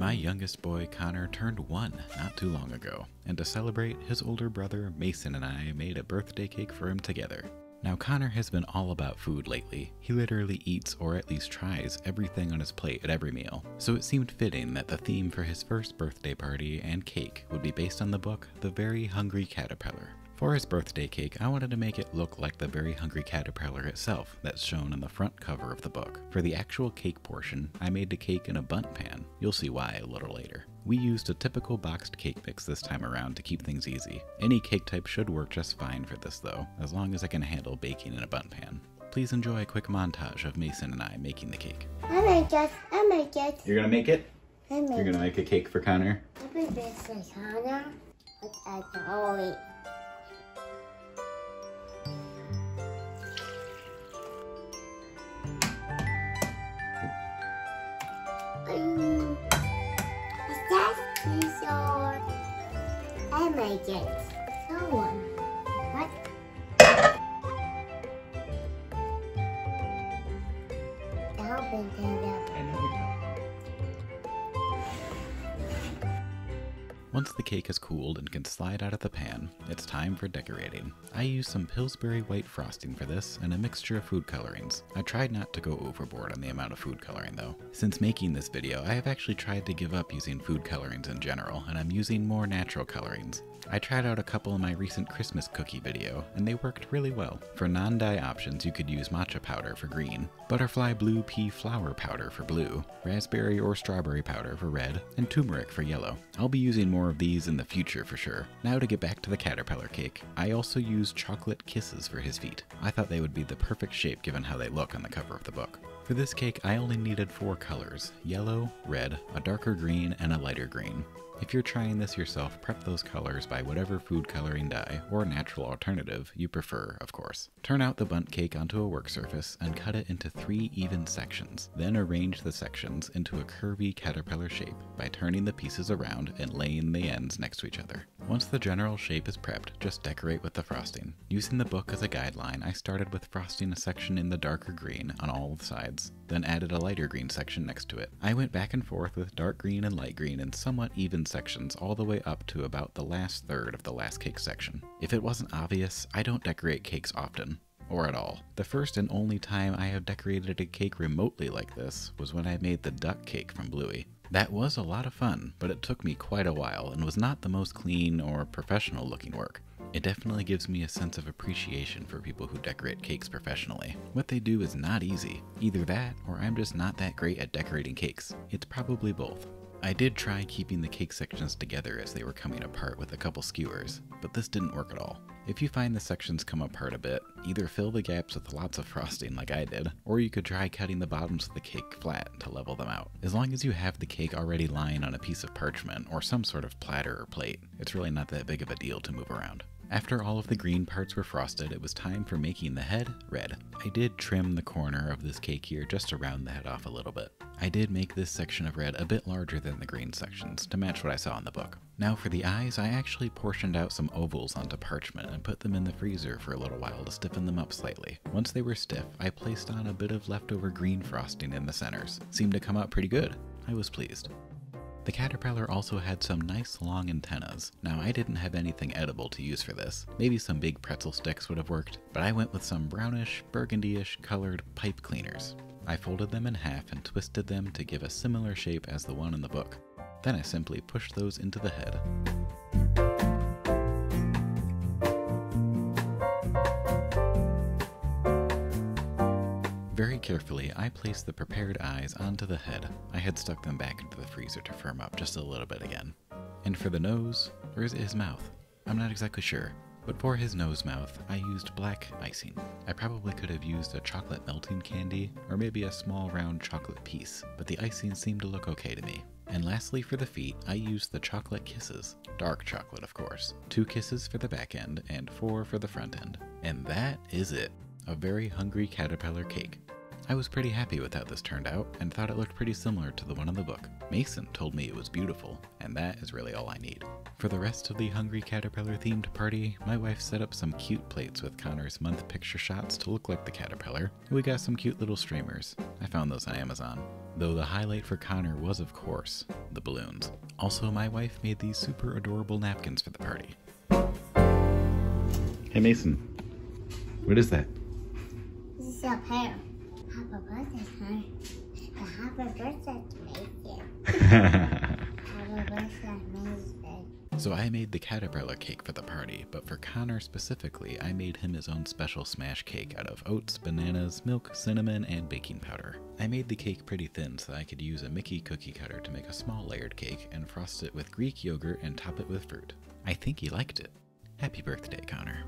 My youngest boy, Connor, turned 1 not too long ago, and to celebrate, his older brother, Mason, and I made a birthday cake for him together. Now, Connor has been all about food lately. He literally eats, or at least tries, everything on his plate at every meal. So it seemed fitting that the theme for his first birthday party and cake would be based on the book, The Very Hungry Caterpillar. For his birthday cake, I wanted to make it look like the Very Hungry Caterpillar itself that's shown on the front cover of the book. For the actual cake portion, I made the cake in a bundt pan. You'll see why a little later. We used a typical boxed cake mix this time around to keep things easy. Any cake type should work just fine for this though, as long as I can handle baking in a bundt pan. Please enjoy a quick montage of Mason and I making the cake. I make it. You're gonna make it? I make it. You're gonna make a cake for Connor? Happy birthday, Connor. It's Dadatouille. Is that dessert? I make it. So one. What? Help me get up. Once the cake has cooled and can slide out of the pan, it's time for decorating. I used some Pillsbury white frosting for this and a mixture of food colorings. I tried not to go overboard on the amount of food coloring though. Since making this video, I have actually tried to give up using food colorings in general, and I'm using more natural colorings. I tried out a couple in my recent Christmas cookie video, and they worked really well. For non-dye options, you could use matcha powder for green, butterfly blue pea flower powder for blue, raspberry or strawberry powder for red, and turmeric for yellow. I'll be using more of these in the future for sure. Now to get back to the caterpillar cake, I also used chocolate kisses for his feet. I thought they would be the perfect shape given how they look on the cover of the book. For this cake, I only needed 4 colors: yellow, red, a darker green, and a lighter green. If you're trying this yourself, prep those colors by whatever food coloring dye, or natural alternative, you prefer, of course. Turn out the bundt cake onto a work surface and cut it into 3 even sections. Then arrange the sections into a curvy caterpillar shape by turning the pieces around and laying the ends next to each other. Once the general shape is prepped, just decorate with the frosting. Using the book as a guideline, I started with frosting a section in the darker green on all the sides, then added a lighter green section next to it. I went back and forth with dark green and light green in somewhat even sections all the way up to about the last third of the last cake section. If it wasn't obvious, I don't decorate cakes often, or at all. The first and only time I have decorated a cake remotely like this was when I made the duck cake from Bluey. That was a lot of fun, but it took me quite a while and was not the most clean or professional looking work. It definitely gives me a sense of appreciation for people who decorate cakes professionally. What they do is not easy. Either that, or I'm just not that great at decorating cakes. It's probably both. I did try keeping the cake sections together as they were coming apart with a couple skewers, but this didn't work at all. If you find the sections come apart a bit, either fill the gaps with lots of frosting like I did, or you could try cutting the bottoms of the cake flat to level them out. As long as you have the cake already lying on a piece of parchment or some sort of platter or plate, it's really not that big of a deal to move around. After all of the green parts were frosted, it was time for making the head red. I did trim the corner of this cake here just to round the head off a little bit. I did make this section of red a bit larger than the green sections to match what I saw in the book. Now for the eyes, I actually portioned out some ovals onto parchment and put them in the freezer for a little while to stiffen them up slightly. Once they were stiff, I placed on a bit of leftover green frosting in the centers. Seemed to come out pretty good. I was pleased. The caterpillar also had some nice long antennas. Now I didn't have anything edible to use for this. Maybe some big pretzel sticks would have worked, but I went with some brownish, burgundy-ish colored pipe cleaners. I folded them in half and twisted them to give a similar shape as the one in the book. Then I simply pushed those into the head. Very carefully, I placed the prepared eyes onto the head. I had stuck them back into the freezer to firm up just a little bit again. And for the nose, or is it his mouth? I'm not exactly sure. But for his nose mouth, I used black icing. I probably could have used a chocolate melting candy, or maybe a small round chocolate piece, but the icing seemed to look okay to me. And lastly for the feet, I used the chocolate kisses. Dark chocolate, of course. 2 kisses for the back end, and 4 for the front end. And that is it. A very hungry caterpillar cake. I was pretty happy with how this turned out, and thought it looked pretty similar to the one in the book. Mason told me it was beautiful, and that is really all I need. For the rest of the Hungry Caterpillar themed party, my wife set up some cute plates with Connor's month picture shots to look like the caterpillar, and we got some cute little streamers. I found those on Amazon. Though the highlight for Connor was, of course, the balloons. Also, my wife made these super adorable napkins for the party. Hey Mason, what is that? This is your pear. Happy birthday, Connor. Happy birthday to Mason. Happy birthday, Mason. So I made the caterpillar cake for the party, but for Connor specifically, I made him his own special smash cake out of oats, bananas, milk, cinnamon, and baking powder. I made the cake pretty thin so I could use a Mickey cookie cutter to make a small layered cake and frost it with Greek yogurt and top it with fruit. I think he liked it. Happy birthday, Connor.